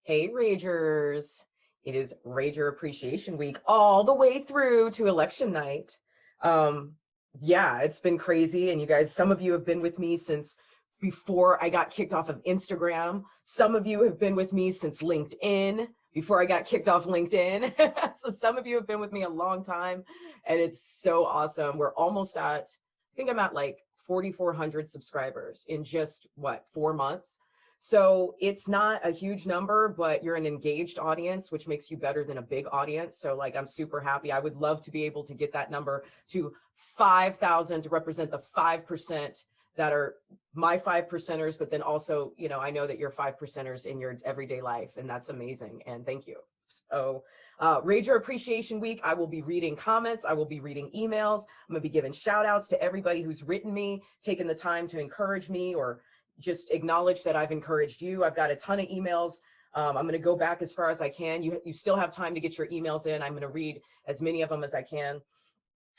Hey, Ragers. It is Rager Appreciation Week all the way through to election night. Yeah, it's been crazy. And you guys, some of you have been with me since before I got kicked off of Instagram. Some of you have been with me since LinkedIn, before I got kicked off LinkedIn. So some of you have been with me a long time, and it's so awesome. We're almost at, I think I'm at like 4,400 subscribers in just what, 4 months. So it's not a huge number, but you're an engaged audience, which makes you better than a big audience. So like, I'm super happy. I would love to be able to get that number to 5,000 to represent the 5% that are my 5%ers, but then also, you know, I know that you're 5%ers in your everyday life, and that's amazing. And thank you. So Rager Appreciation Week, I will be reading comments. I will be reading emails. I'm gonna be giving shout outs to everybody who's written me, taken the time to encourage me, or just acknowledge that I've encouraged you. I've got a ton of emails. I'm going to go back as far as I can. You still have time to get your emails in. I'm going to read as many of them as I can.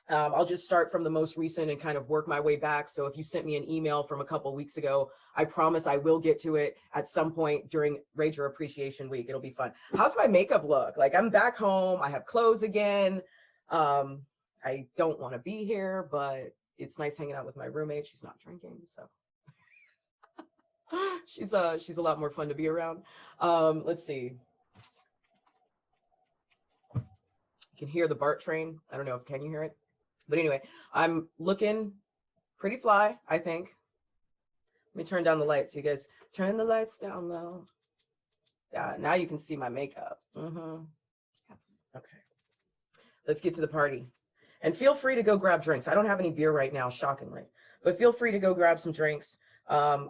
I'll just start from the most recent and kind of work my way back. So if you sent me an email from a couple of weeks ago, I promise I will get to it at some point during Rager Appreciation Week. It'll be fun. How's my makeup look? Like, I'm back home. I have clothes again. I don't want to be here, but it's nice hanging out with my roommate. She's not drinking, so she's a lot more fun to be around. Let's see. You can hear the BART train. I don't know if can you hear it, but anyway, I'm looking pretty fly, I think. Let me turn down the lights. You guys turn the lights down low. Yeah, now you can see my makeup. Yes. Okay. Let's get to the party. And feel free to go grab drinks. I don't have any beer right now, shockingly, but feel free to go grab some drinks. I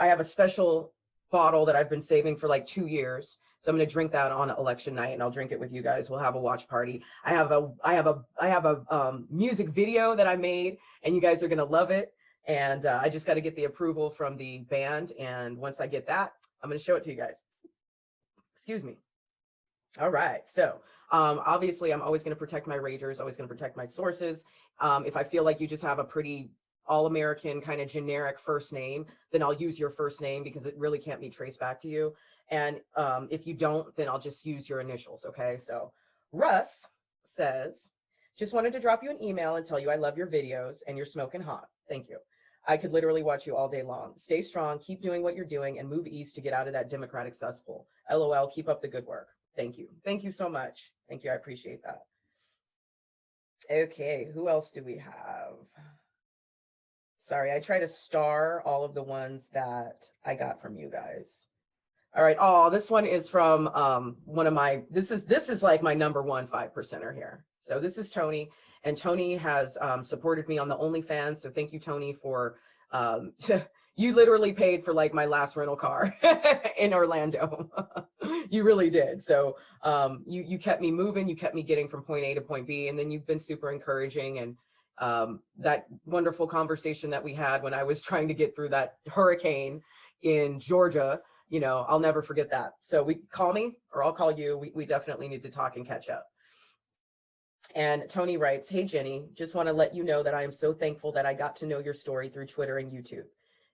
have a special bottle that I've been saving for like 2 years. So I'm going to drink that on election night, and I'll drink it with you guys. We'll have a watch party. I have a music video that I made, and you guys are going to love it. And I just got to get the approval from the band. And once I get that, I'm going to show it to you guys. Excuse me. All right. So obviously, I'm always going to protect my Ragers, always going to protect my sources. If I feel like you just have a pretty all-American kind of generic first name, then I'll use your first name because it really can't be traced back to you. And if you don't, then I'll just use your initials. Okay. So Russ says, just wanted to drop you an email and tell you I love your videos and you're smoking hot. Thank you. I could literally watch you all day long. Stay strong, keep doing what you're doing, and move east to get out of that Democratic cesspool. LOL, keep up the good work. Thank you. Thank you so much. Thank you. I appreciate that. Okay, who else do we have? Sorry, I try to star all of the ones that I got from you guys. All right. Oh, this one is from one of my, this is like my #1 5%er here. So this is Tony, and Tony has supported me on the OnlyFans. So thank you, Tony, for you literally paid for like my last rental car in Orlando. You really did. So you kept me moving, you kept me getting from point A to point B, and then you've been super encouraging. And that wonderful conversation that we had when I was trying to get through that hurricane in Georgia, you know, I'll never forget that. So call me or I'll call you. We definitely need to talk and catch up. And Tony writes, hey, Jenny, just want to let you know that I am so thankful that I got to know your story through Twitter and YouTube.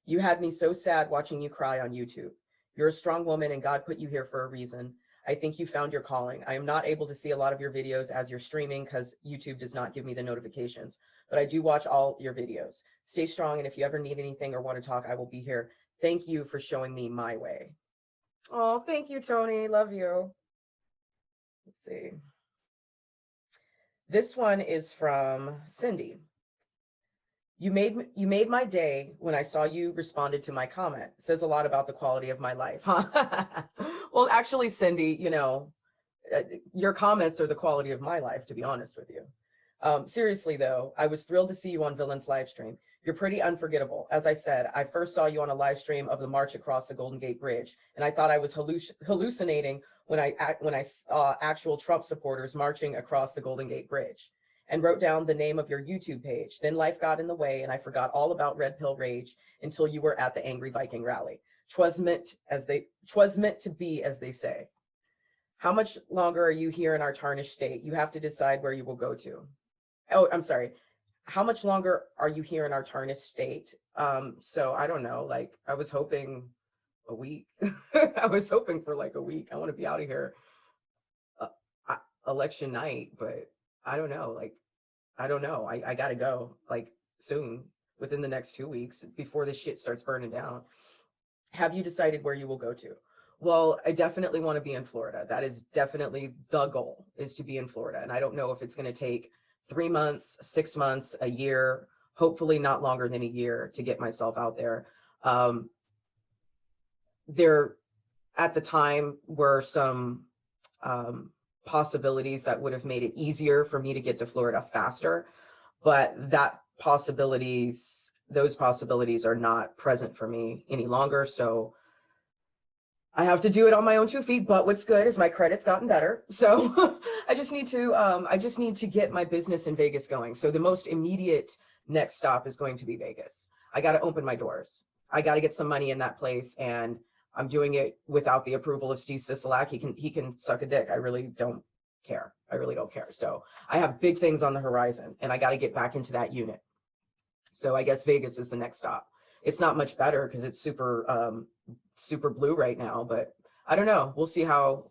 You had me so sad watching you cry on YouTube. You're a strong woman and God put you here for a reason. I think you found your calling. I am not able to see a lot of your videos as you're streaming because YouTube does not give me the notifications, but I do watch all your videos. Stay strong, and if you ever need anything or want to talk, I will be here. Thank you for showing me my way. Oh, thank you, Tony. Love you. Let's see. This one is from Cindy. You made my day when I saw you responded to my comment. It says a lot about the quality of my life, huh? Well, actually, Cindy, you know, your comments are the quality of my life, to be honest with you. Seriously, though, I was thrilled to see you on Villain's live stream. You're pretty unforgettable. As I said, I first saw you on a live stream of the march across the Golden Gate Bridge, and I thought I was hallucinating when I saw actual Trump supporters marching across the Golden Gate Bridge, and wrote down the name of your YouTube page. Then life got in the way, and I forgot all about Red Pill Rage until you were at the Angry Viking rally. 'Twas meant to be, as they say. How much longer are you here in our tarnished state? You have to decide where you will go to. Oh, I'm sorry. How much longer are you here in our tarnished state? So I don't know, like I was hoping a week. I was hoping for like a week. I want to be out of here election night, but I don't know. Like, I don't know. I gotta go like soon, within the next 2 weeks before this shit starts burning down. Have you decided where you will go to? Well, I definitely want to be in Florida. That is definitely the goal, is to be in Florida. And I don't know if it's going to take 3 months, 6 months, a year, hopefully not longer than a year to get myself out there. There, at the time, were some possibilities that would have made it easier for me to get to Florida faster, but those possibilities are not present for me any longer. So I have to do it on my own 2 feet, but what's good is my credit's gotten better. So I just need to get my business in Vegas going. So the most immediate next stop is going to be Vegas. I got to open my doors. I got to get some money in that place, and I'm doing it without the approval of Steve Sisolak. He can suck a dick. I really don't care. I really don't care. So I have big things on the horizon, and I got to get back into that unit. So I guess Vegas is the next stop. It's not much better because it's super blue right now, but I don't know. We'll see how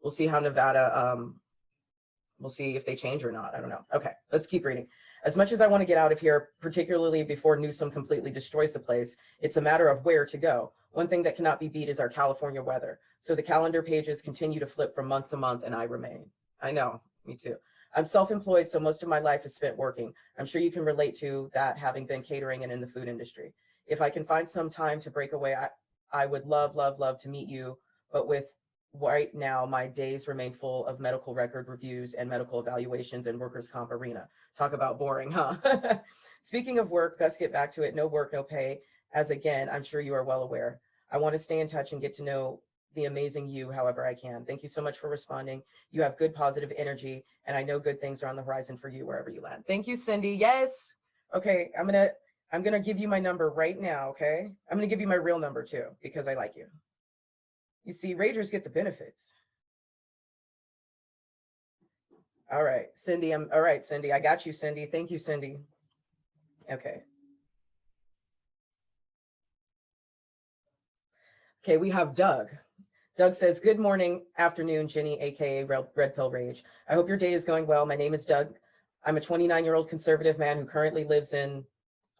Nevada, we'll see if they change or not. I don't know. Okay, let's keep reading. As much as I want to get out of here, particularly before Newsom completely destroys the place, it's a matter of where to go. One thing that cannot be beat is our California weather. So the calendar pages continue to flip from month to month, and I remain. I know, me too. I'm self-employed, so most of my life is spent working. I'm sure you can relate to that, having been catering and in the food industry. If I can find some time to break away, I would love to meet you, but with right now, my days remain full of medical record reviews and medical evaluations and workers' comp arena. Talk about boring, huh? Speaking of work, best get back to it. No work, no pay. As again, I'm sure you are well aware. I want to stay in touch and get to know the amazing you however I can. Thank you so much for responding. You have good positive energy, and I know good things are on the horizon for you wherever you land. Thank you, Cindy. Yes. Okay, I'm gonna give you my number right now, okay? I'm gonna give you my real number too, because I like you. You see, Ragers get the benefits. All right, Cindy, all right, Cindy. I got you, Cindy. Thank you, Cindy. Okay. Okay, we have Doug. Doug says, good morning, afternoon, Jenny, aka Red Pill Rage. I hope your day is going well. My name is Doug. I'm a 29-year-old conservative man who currently lives in,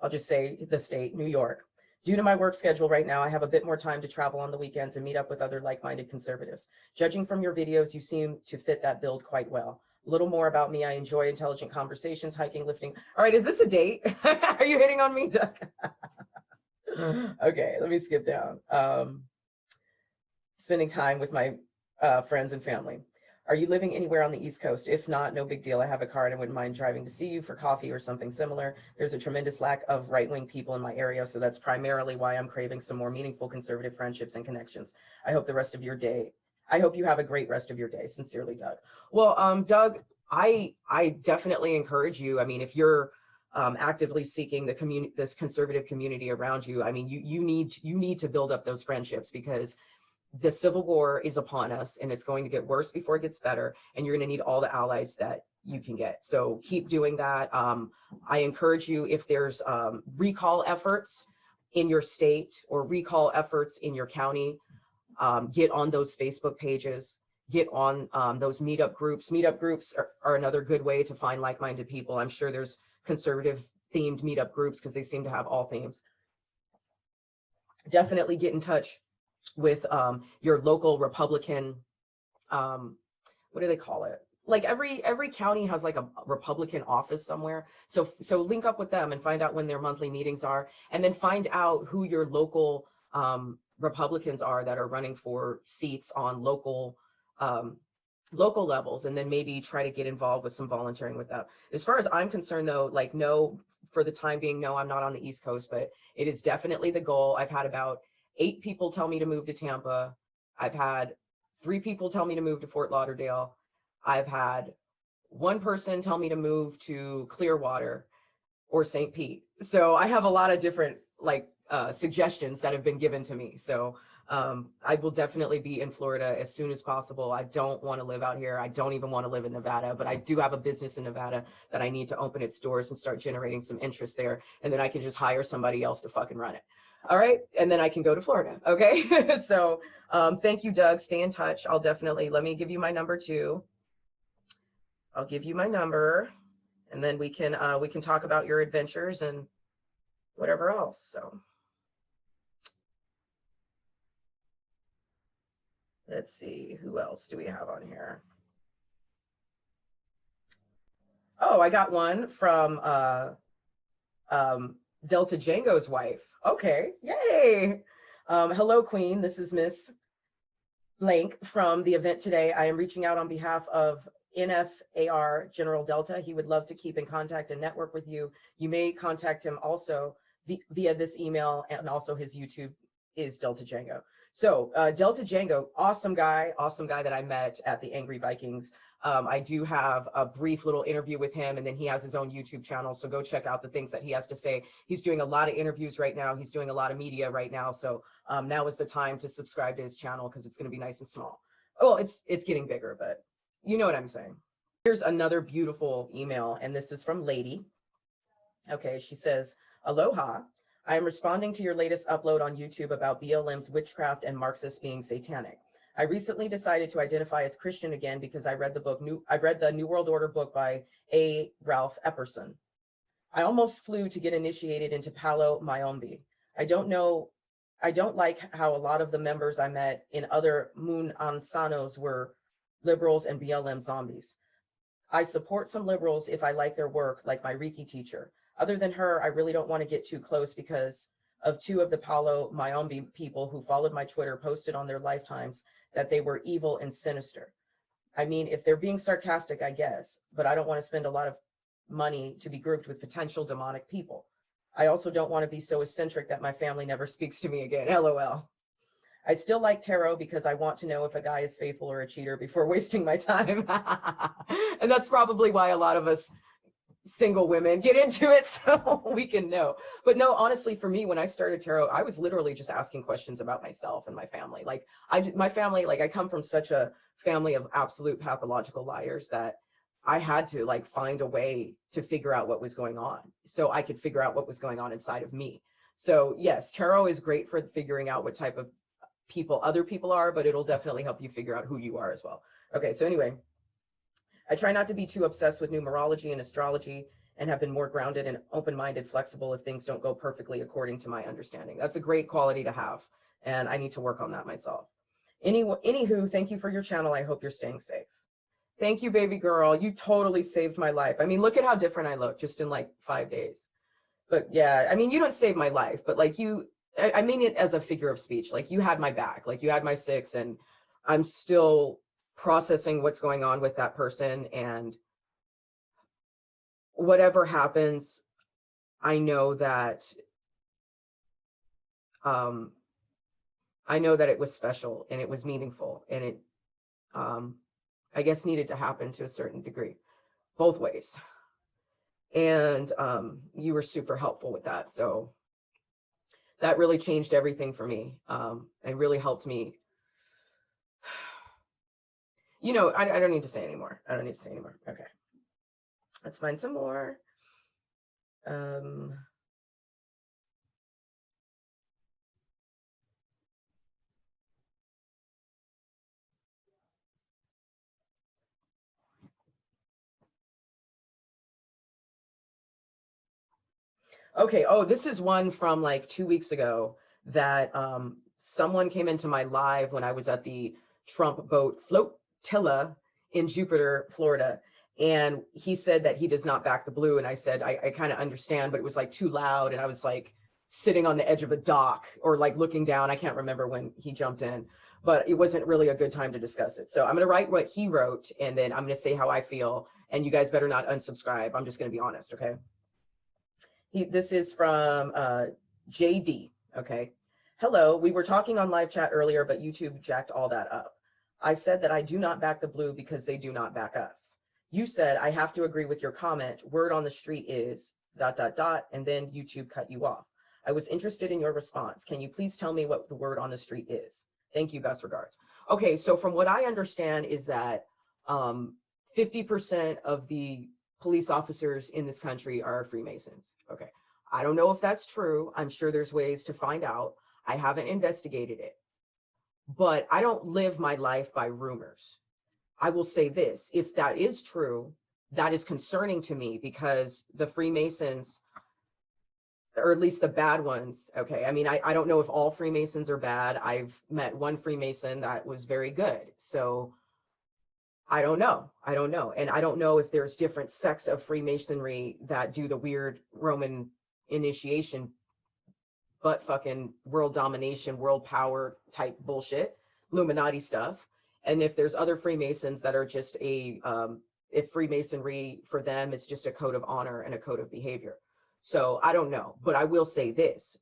I'll just say the state, New York. Due to my work schedule right now, I have a bit more time to travel on the weekends and meet up with other like-minded conservatives. Judging from your videos, you seem to fit that build quite well. A little more about me. I enjoy intelligent conversations, hiking, lifting. All right, is this a date? Are you hitting on me, Doug? Okay, let me skip down. Spending time with my friends and family. Are you living anywhere on the East Coast? If not, no big deal. I have a car and I wouldn't mind driving to see you for coffee or something similar. There's a tremendous lack of right-wing people in my area, so that's primarily why I'm craving some more meaningful conservative friendships and connections. I hope you have a great rest of your day. Sincerely, Doug. Well, Doug, I definitely encourage you. I mean, if you're actively seeking this conservative community around you, I mean, you need to build up those friendships, because the Civil War is upon us, and it's going to get worse before it gets better, and you're going to need all the allies that you can get. So keep doing that. I encourage you, if there's recall efforts in your state or recall efforts in your county, get on those Facebook pages, get on those meetup groups. Meetup groups are another good way to find like-minded people. I'm sure there's conservative themed meetup groups because they seem to have all themes. Definitely get in touch with your local Republican, what do they call it? Like every county has like a Republican office somewhere. So link up with them and find out when their monthly meetings are, and then find out who your local Republicans are that are running for seats on local levels, and then maybe try to get involved with some volunteering with that. As far as I'm concerned though, like, no, for the time being, no, I'm not on the East Coast, but it is definitely the goal. I've had about 8 people tell me to move to Tampa. I've had 3 people tell me to move to Fort Lauderdale. I've had 1 person tell me to move to Clearwater or St. Pete. So I have a lot of different suggestions that have been given to me. So I will definitely be in Florida as soon as possible. I don't want to live out here. I don't even want to live in Nevada, but I do have a business in Nevada that I need to open its doors and start generating some interest there. And then I can just hire somebody else to fucking run it. All right. And then I can go to Florida. Okay. So thank you, Doug. Stay in touch. I'll definitely, let me give you my number too. I'll give you my number, and then we can talk about your adventures and whatever else. So let's see, who else do we have on here? Oh, I got one from Delta Django's wife. Okay, yay. Hello, Queen. This is Miss Blank from the event today. I am reaching out on behalf of NFAR General Delta. He would love to keep in contact and network with you. You may contact him also via this email, and also his YouTube is Delta Django. So Delta Django, awesome guy that I met at the Angry Vikings. I do have a brief little interview with him, and then he has his own YouTube channel. So go check out the things that he has to say. He's doing a lot of interviews right now. He's doing a lot of media right now. So now is the time to subscribe to his channel, because it's going to be nice and small. Oh, it's getting bigger, but you know what I'm saying. Here's another beautiful email, and this is from Lady. Okay, she says, aloha. I am responding to your latest upload on YouTube about BLM's witchcraft and Marxist being satanic. I recently decided to identify as Christian again because I read the New World Order book by A. Ralph Epperson. I almost flew to get initiated into Palo Mayombe. I don't like how a lot of the members I met in other Mun Ansanos were liberals and BLM zombies. I support some liberals if I like their work, like my Reiki teacher. Other than her, I really don't want to get too close because of two of the Palo Mayombe people who followed my Twitter posted on their lifetimes that they were evil and sinister. I mean, if they're being sarcastic, I guess, but I don't want to spend a lot of money to be grouped with potential demonic people. I also don't want to be so eccentric that my family never speaks to me again. LOL. I still like tarot because I want to know if a guy is faithful or a cheater before wasting my time. And that's probably why a lot of us single women get into it, so we can know. But no, honestly, for me, when I started tarot, I was literally just asking questions about myself and my family. Like my family, like I come from such a family of absolute pathological liars that I had to like find a way to figure out what was going on so I could figure out what was going on inside of me. So yes, tarot is great for figuring out what type of people other people are, but it'll definitely help you figure out who you are as well. Okay, so anyway, I try not to be too obsessed with numerology and astrology and have been more grounded and open-minded, flexible if things don't go perfectly according to my understanding. That's a great quality to have, and I need to work on that myself. Anywho, thank you for your channel. I hope you're staying safe. Thank you, baby girl. You totally saved my life. I mean, look at how different I look just in like 5 days. But yeah, I mean, you don't save my life, but like I mean it as a figure of speech. Like you had my back, like you had my six, and I'm still processing what's going on with that person, and whatever happens, I know that it was special and it was meaningful, and it I guess needed to happen to a certain degree, both ways. And you were super helpful with that, so that really changed everything for me, and really helped me. You know, I don't need to say anymore. I don't need to say anymore. Okay. Let's find some more. Okay. Oh, this is one from like 2 weeks ago that someone came into my live when I was at the Trump boat flotilla in Jupiter, Florida. And he said that he does not back the blue. And I said, I kind of understand, but it was like too loud. And I was like sitting on the edge of a dock or like looking down. I can't remember when he jumped in, but it wasn't really a good time to discuss it. So I'm going to write what he wrote, and then I'm going to say how I feel. And you guys better not unsubscribe. I'm just going to be honest. Okay. This is from JD. Okay. Hello. We were talking on live chat earlier, but YouTube jacked all that up. I said that I do not back the blue because they do not back us. You said, I have to agree with your comment. Word on the street is ... and then YouTube cut you off. I was interested in your response. Can you please tell me what the word on the street is? Thank you. Best regards. Okay. So from what I understand is that 50% of the police officers in this country are Freemasons. Okay. I don't know if that's true. I'm sure there's ways to find out. I haven't investigated it, but I don't live my life by rumors. I will say this, if that is true, that is concerning to me because the Freemasons, or at least the bad ones, okay, I mean, I don't know if all Freemasons are bad. I've met one Freemason that was very good. So I don't know. I don't know. And I don't know if there's different sects of Freemasonry that do the weird Roman initiation, but fucking world domination, world power type bullshit, Illuminati stuff. And if there's other Freemasons that are just if Freemasonry for them is just a code of honor and a code of behavior. So I don't know, but I will say this.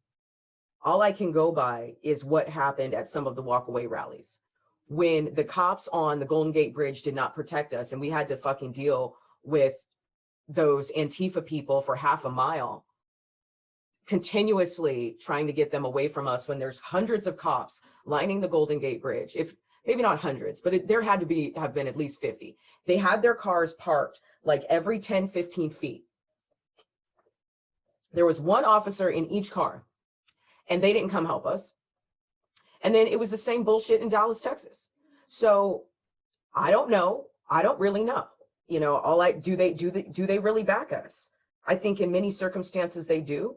All I can go by is what happened at some of the Walkaway rallies. When the cops on the Golden Gate Bridge did not protect us and we had to fucking deal with those Antifa people for half a mile, continuously trying to get them away from us when there's hundreds of cops lining the Golden Gate Bridge. If maybe not hundreds, but there had to have been at least 50. They had their cars parked like every 10, 15 feet. There was one officer in each car and they didn't come help us. And then it was the same bullshit in Dallas, Texas. So I don't know. I don't really know. You know, do they really back us? I think in many circumstances they do,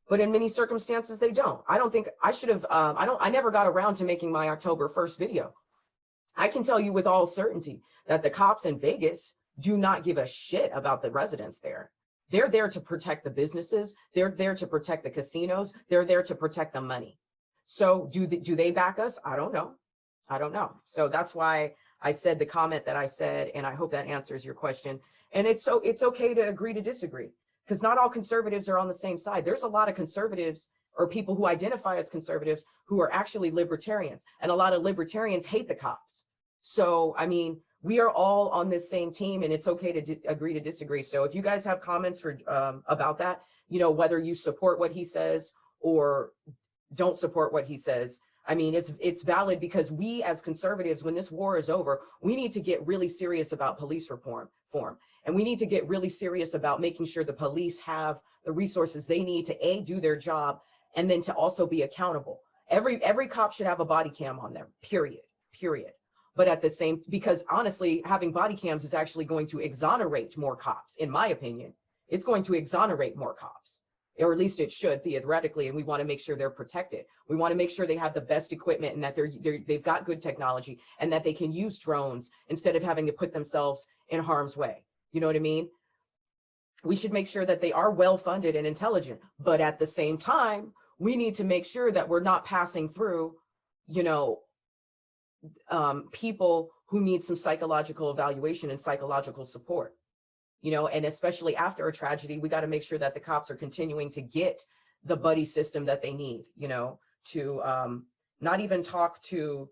but in many circumstances they don't. I don't think I should have, I never got around to making my October 1st video. I can tell you with all certainty that the cops in Vegas do not give a shit about the residents there. They're there to protect the businesses. They're there to protect the casinos. They're there to protect the money. So do they back us? I don't know. I don't know. So that's why I said the comment that I said, and I hope that answers your question. And it's okay to agree to disagree, because not all conservatives are on the same side. There's a lot of conservatives or people who identify as conservatives who are actually libertarians, and a lot of libertarians hate the cops. So, I mean, we are all on this same team, and it's okay to agree to disagree. So if you guys have comments for about that, you know, whether you support what he says or don't support what he says, I mean, it's valid, because we as conservatives, when this war is over, we need to get really serious about police reform. And we need to get really serious about making sure the police have the resources they need to do their job, and then to also be accountable. Every cop should have a body cam on them, period. But at the same, because honestly, having body cams is actually going to exonerate more cops, in my opinion. It's going to exonerate more cops, or at least it should theoretically. And we want to make sure they're protected. We want to make sure they have the best equipment, and that they've got good technology, and that they can use drones instead of having to put themselves in harm's way. You know what I mean? We should make sure that they are well funded and intelligent, but at the same time, we need to make sure that we're not passing through, you know, people who need some psychological evaluation and psychological support, you know. And especially after a tragedy, we got to make sure that the cops are continuing to get the buddy system that they need, you know, to not even talk to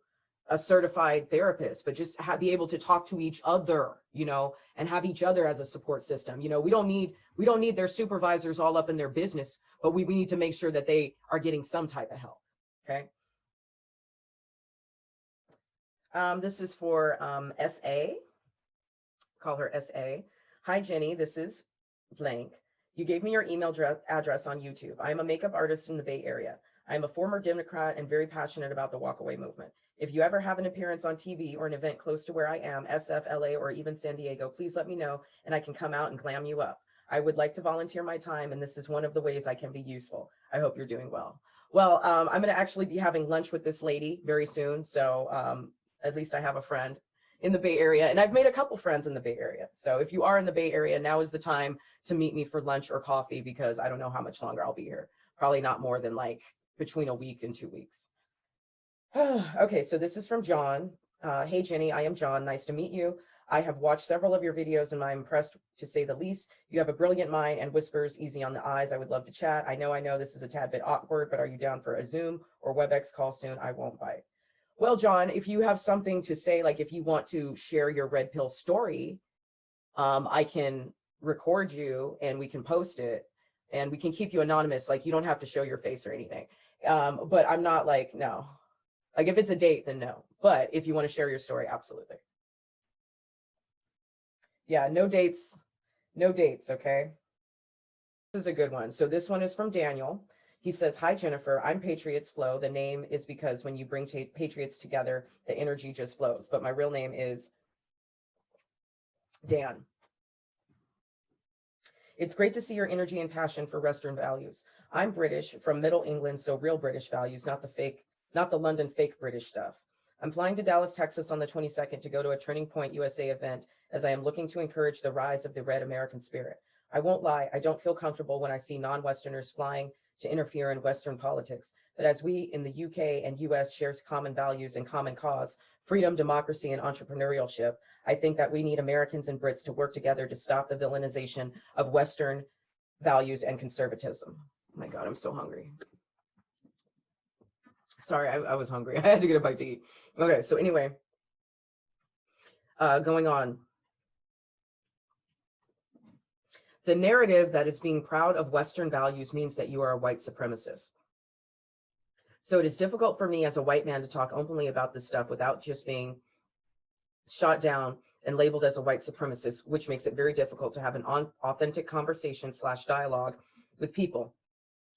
a certified therapist, but just be able to talk to each other, you know, and have each other as a support system. You know, we don't need their supervisors all up in their business, but we need to make sure that they are getting some type of help. Okay. This is for SA. Call her SA. Hi, Jenny. This is blank. You gave me your email address on YouTube. I am a makeup artist in the Bay Area. I am a former Democrat and very passionate about the Walkaway movement. If you ever have an appearance on TV or an event close to where I am, SF, LA, or even San Diego, please let me know and I can come out and glam you up. I would like to volunteer my time, and this is one of the ways I can be useful. I hope you're doing well. Well, I'm going to actually be having lunch with this lady very soon. So at least I have a friend in the Bay Area, and I've made a couple friends in the Bay Area. So if you are in the Bay Area, now is the time to meet me for lunch or coffee, because I don't know how much longer I'll be here. Probably not more than like between a week and 2 weeks. Okay, so this is from John. Hey, Jenny, I am John. Nice to meet you. I have watched several of your videos and I'm impressed, to say the least. You have a brilliant mind and whispers easy on the eyes. I would love to chat. I know this is a tad bit awkward, but are you down for a Zoom or WebEx call soon? I won't bite. Well, John, if you have something to say, like if you want to share your red pill story, I can record you and we can post it, and we can keep you anonymous. Like, you don't have to show your face or anything. But I'm not like, no. Like, if it's a date, then no. But if you want to share your story, absolutely. Yeah, no dates, okay? is a good one. So this one is from Daniel. He says, "Hi, Jennifer. I'm Patriots Flow. The name is because when you bring patriots together, the energy just flows. But my real name is Dan. It's great to see your energy and passion for Western values. I'm British from Middle England, so real British values, not the London fake British stuff. I'm flying to Dallas, Texas on the 22nd to go to a Turning Point USA event as I am looking to encourage the rise of the Red American spirit. I won't lie, I don't feel comfortable when I see non-Westerners flying to interfere in Western politics. But as we in the UK and US share common values and common cause, freedom, democracy, and entrepreneurship, I think that we need Americans and Brits to work together to stop the villainization of Western values and conservatism." Oh my God, I'm so hungry. Sorry, I was hungry. I had to get a bite to eat. Okay, so anyway, going on. The narrative that is being proud of Western values means that you are a white supremacist. So it is difficult for me as a white man to talk openly about this stuff without just being shot down and labeled as a white supremacist, which makes it very difficult to have an authentic conversation / dialogue with people.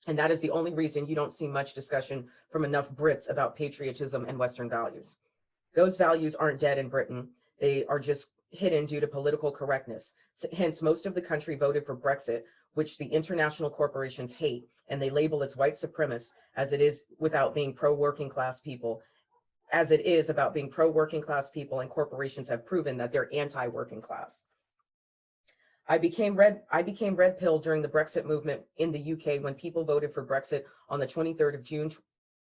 And that is the only reason you don't see much discussion from enough Brits about patriotism and Western values. Those values aren't dead in Britain. They are just hidden due to political correctness. Hence, most of the country voted for Brexit, which the international corporations hate, and they label as white supremacist as it is without being pro-working class people, as it is about being pro-working class people, and corporations have proven that they're anti-working class. I became red pill during the Brexit movement in the UK when people voted for Brexit on the 23rd of June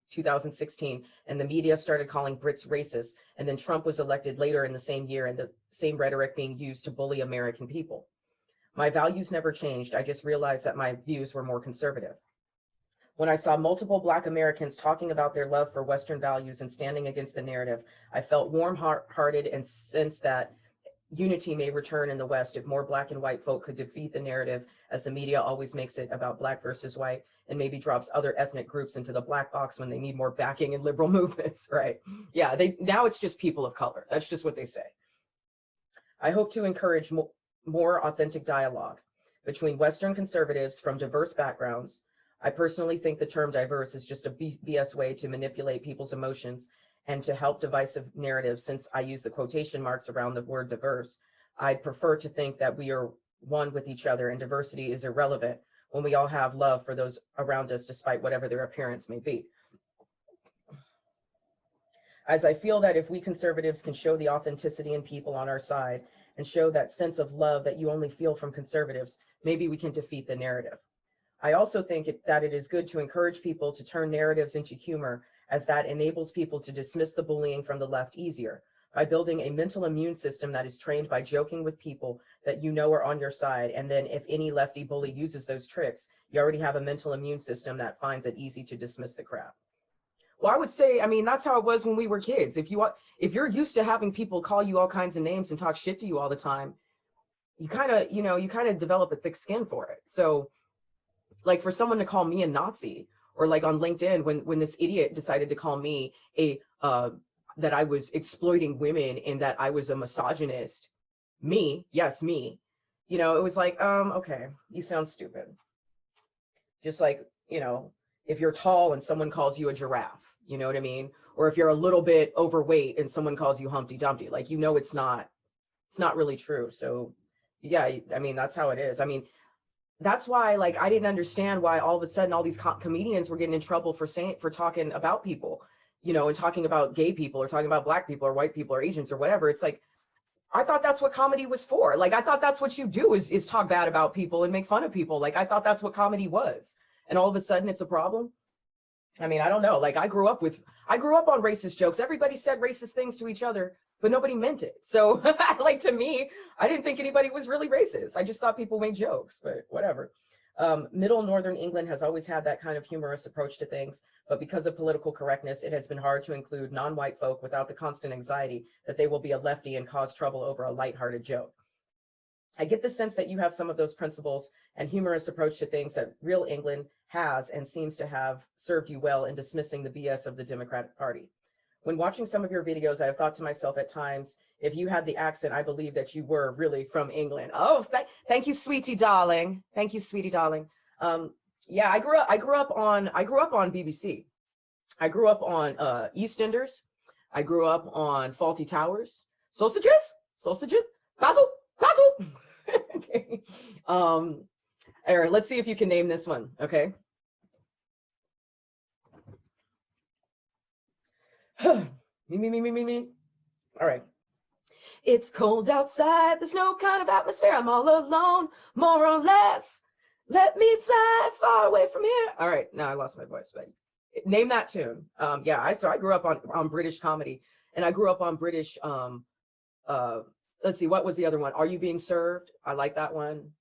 2016, and the media started calling Brits racist, and then Trump was elected later in the same year, and the same rhetoric being used to bully American people. My values never changed. I just realized that my views were more conservative. When I saw multiple Black Americans talking about their love for Western values and standing against the narrative, I felt warm-hearted and sensed that unity may return in the West if more Black and white folk could defeat the narrative, as the media always makes it about Black versus white, and maybe drops other ethnic groups into the black box when they need more backing in liberal movements, right? Yeah, now it's just people of color. That's just what they say. I hope to encourage more authentic dialogue between Western conservatives from diverse backgrounds. I personally think the term diverse is just a BS way to manipulate people's emotions and to help divisive narratives. Since I use the quotation marks around the word diverse, I prefer to think that we are one with each other and diversity is irrelevant when we all have love for those around us, despite whatever their appearance may be. As I feel that if we conservatives can show the authenticity in people on our side and show that sense of love that you only feel from conservatives, maybe we can defeat the narrative. I also think that it is good to encourage people to turn narratives into humor, as that enables people to dismiss the bullying from the left easier. By building a mental immune system that is trained by joking with people that you know are on your side, and then if any lefty bully uses those tricks, you already have a mental immune system that finds it easy to dismiss the crap. Well, I would say, I mean, that's how it was when we were kids. If you're used to having people call you all kinds of names and talk shit to you all the time, you kind of develop a thick skin for it. So, like, for someone to call me a Nazi, or like on LinkedIn, when this idiot decided to call me that I was exploiting women and that I was a misogynist, yes, me, it was like, okay, you sound stupid. Just like, if you're tall and someone calls you a giraffe, you know what I mean? Or if you're a little bit overweight and someone calls you Humpty Dumpty, like, it's not really true. So yeah, I mean, that's how it is. I mean, that's why, like, I didn't understand why all of a sudden all these comedians were getting in trouble for talking about people, and talking about gay people or talking about Black people or white people or Asians or whatever. It's like, I thought that's what comedy was for. Like, I thought that's what you do is talk bad about people and make fun of people. Like, I thought that's what comedy was. And all of a sudden it's a problem. I mean, I don't know. Like, I grew up on racist jokes. Everybody said racist things to each other, but nobody meant it. So like, to me, I didn't think anybody was really racist. I just thought people made jokes, but whatever. Middle Northern England has always had that kind of humorous approach to things, but because of political correctness, it has been hard to include non-white folk without the constant anxiety that they will be a lefty and cause trouble over a lighthearted joke. I get the sense that you have some of those principles and humorous approach to things that real England has and seems to have served you well in dismissing the BS of the Democratic Party. When watching some of your videos, I have thought to myself at times, if you had the accent, I believe that you were really from England. Oh, thank you, sweetie darling. Thank you, sweetie darling. Yeah, I grew up on BBC. I grew up on EastEnders. I grew up on Faulty Towers. Sausages, basil, basil. Okay. Aaron, let's see if you can name this one. Okay. Me. All right. It's cold outside. There's no kind of atmosphere. I'm all alone, more or less. Let me fly far away from here. All right. Now I lost my voice, but name that tune. Yeah. I grew up on British comedy, and I grew up on British. Let's see. What was the other one? Are You Being Served? I like that one.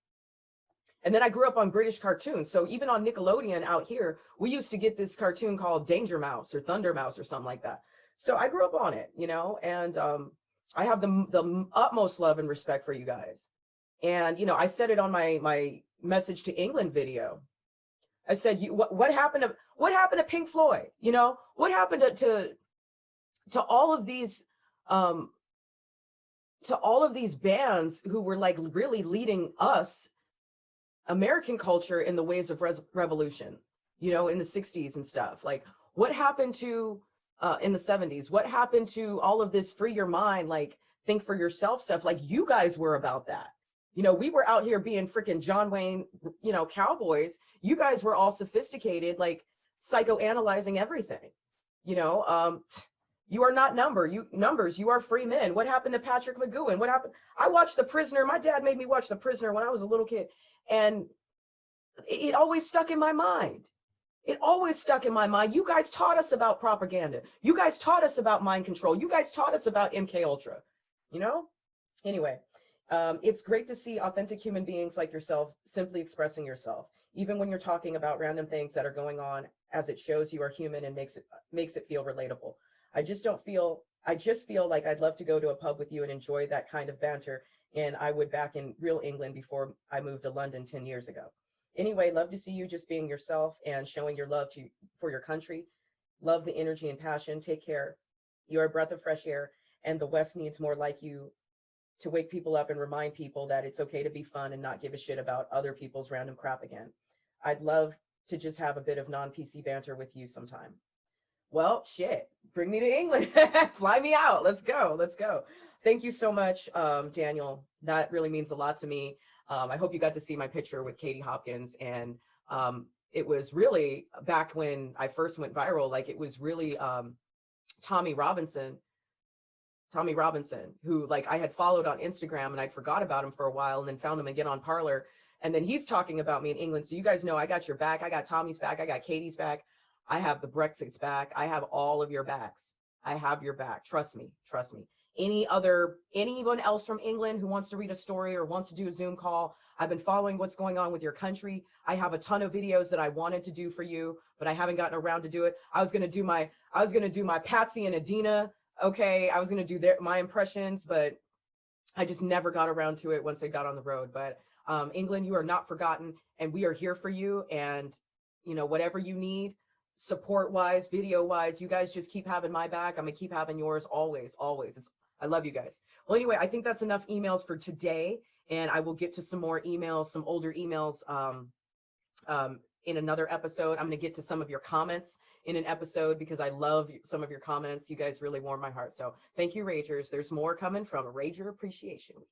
And then I grew up on British cartoons. So even on Nickelodeon out here, we used to get this cartoon called Danger Mouse or Thunder Mouse or something like that. So I grew up on it, you know, and I have the utmost love and respect for you guys. And, you know, I said it on my message to England video. I said, what happened to Pink Floyd? You know, what happened to all of these bands who were like really leading us American culture in the ways of revolution, you know, in the 60s and stuff. Like, what happened to in the 70s? What happened to all of this free your mind, like think for yourself stuff? Like, you guys were about that. You know, we were out here being freaking John Wayne, you know, cowboys. You guys were all sophisticated, like psychoanalyzing everything. You know, you are not numbers. You are free men. What happened to Patrick McGowan? What happened? I watched The Prisoner. My dad made me watch The Prisoner when I was a little kid. And it always stuck in my mind. It always stuck in my mind. You guys taught us about propaganda. You guys taught us about mind control. You guys taught us about MK Ultra, you know? Anyway, it's great to see authentic human beings like yourself simply expressing yourself, even when you're talking about random things that are going on, as it shows you are human and makes it feel relatable. I just feel like I'd love to go to a pub with you and enjoy that kind of banter. And I would back in real England before I moved to London 10 years ago. Anyway, love to see you just being yourself and showing your love for your country. Love the energy and passion. Take care. You're a breath of fresh air, and the West needs more like you to wake people up and remind people that it's okay to be fun and not give a shit about other people's random crap again. I'd love to just have a bit of non-PC banter with you sometime. Well, shit, bring me to England. Fly me out. Let's go. Let's go. Thank you so much, Daniel. That really means a lot to me. I hope you got to see my picture with Katie Hopkins. And it was really back when I first went viral, like it was really Tommy Robinson, who like I had followed on Instagram and I'd forgot about him for a while and then found him again on Parler. And then he's talking about me in England. So you guys know I got your back. I got Tommy's back. I got Katie's back. I have the Brexit's back. I have all of your backs. I have your back. Trust me. Trust me. Anyone else from England who wants to read a story or wants to do a Zoom call, I've been following what's going on with your country. I have a ton of videos that I wanted to do for you, but I haven't gotten around to do it. I was gonna do my Patsy and Adina. Okay, I was gonna do my impressions, but I just never got around to it once I got on the road. But England, you are not forgotten, and we are here for you. And you know, whatever you need, support wise, video wise, you guys just keep having my back. I'm gonna keep having yours always, always. I love you guys. Well, anyway, I think that's enough emails for today, and I will get to some more emails, some older emails in another episode. I'm going to get to some of your comments in an episode because I love some of your comments. You guys really warm my heart. So thank you, Ragers. There's more coming from Rager Appreciation Week.